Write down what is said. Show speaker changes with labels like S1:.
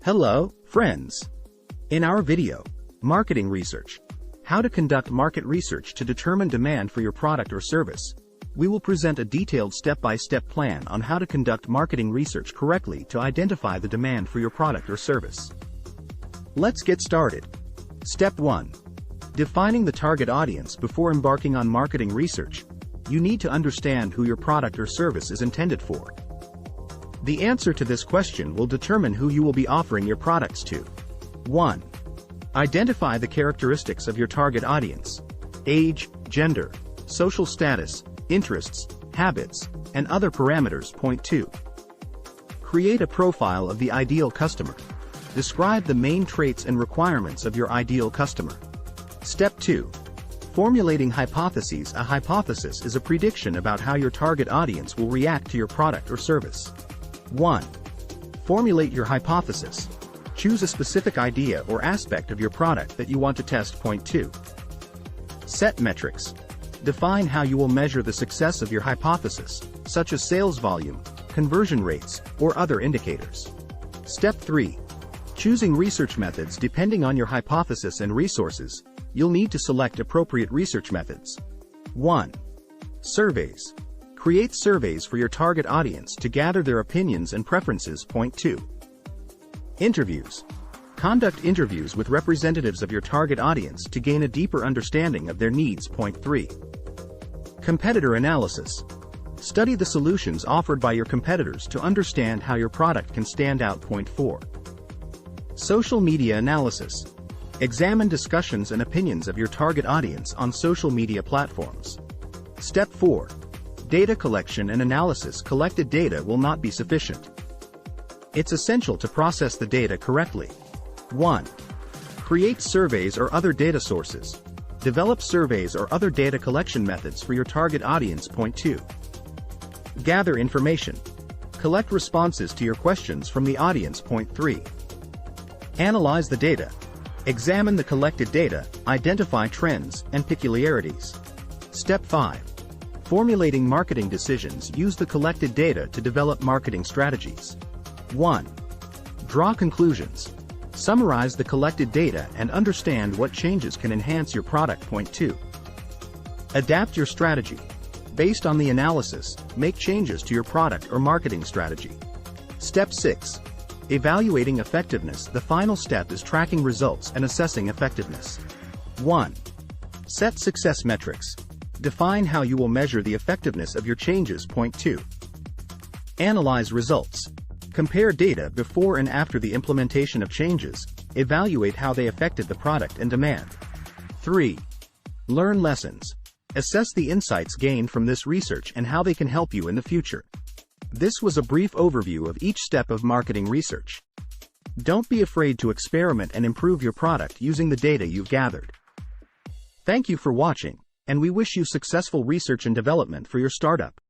S1: Hello, friends. In our video, Marketing Research, how to conduct market research to determine demand for your product or service, we will present a detailed step-by-step plan on how to conduct marketing research correctly to identify the demand for your product or service. Let's get started. Step 1. Defining the target audience. Before embarking on marketing research, you need to understand who your product or service is intended for. The answer to this question will determine who you will be offering your products to. 1. Identify the characteristics of your target audience: age, gender, social status, interests, habits, and other parameters. Point 2. Create a profile of the ideal customer. Describe the main traits and requirements of your ideal customer. Step 2. Formulating hypotheses. A hypothesis is a prediction about how your target audience will react to your product or service. 1. Formulate your hypothesis. Choose a specific idea or aspect of your product that you want to test. Point 2. Set metrics. Define how you will measure the success of your hypothesis, such as sales volume, conversion rates, or other indicators. Step 3. Choosing research methods. Depending on your hypothesis and resources, you'll need to select appropriate research methods. 1. Surveys. Create surveys for your target audience to gather their opinions and preferences. Point 2. Interviews. Conduct interviews with representatives of your target audience to gain a deeper understanding of their needs. Point 3. Competitor analysis. Study the solutions offered by your competitors to understand how your product can stand out. Point 4. Social media analysis. Examine discussions and opinions of your target audience on social media platforms. Step 4. Data collection and analysis. Collected data will not be sufficient. It's essential to process the data correctly. 1. Create surveys or other data sources. Develop surveys or other data collection methods for your target audience. Point 2. Gather information. Collect responses to your questions from the audience. Point 3. Analyze the data. Examine the collected data, identify trends and peculiarities. Step 5. Formulating marketing decisions. Use the collected data to develop marketing strategies. 1. Draw conclusions. Summarize the collected data and understand what changes can enhance your product. Point 2. Adapt your strategy. Based on the analysis, make changes to your product or marketing strategy. Step 6. Evaluating effectiveness. The final step is tracking results and assessing effectiveness. 1. Set success metrics. Define how you will measure the effectiveness of your changes. Point 2. Analyze results. Compare data before and after the implementation of changes. Evaluate how they affected the product and demand. 3. Learn lessons. Assess the insights gained from this research and how they can help you in the future. This was a brief overview of each step of marketing research. Don't be afraid to experiment and improve your product using the data you've gathered. Thank you for watching, and we wish you successful research and development for your startup.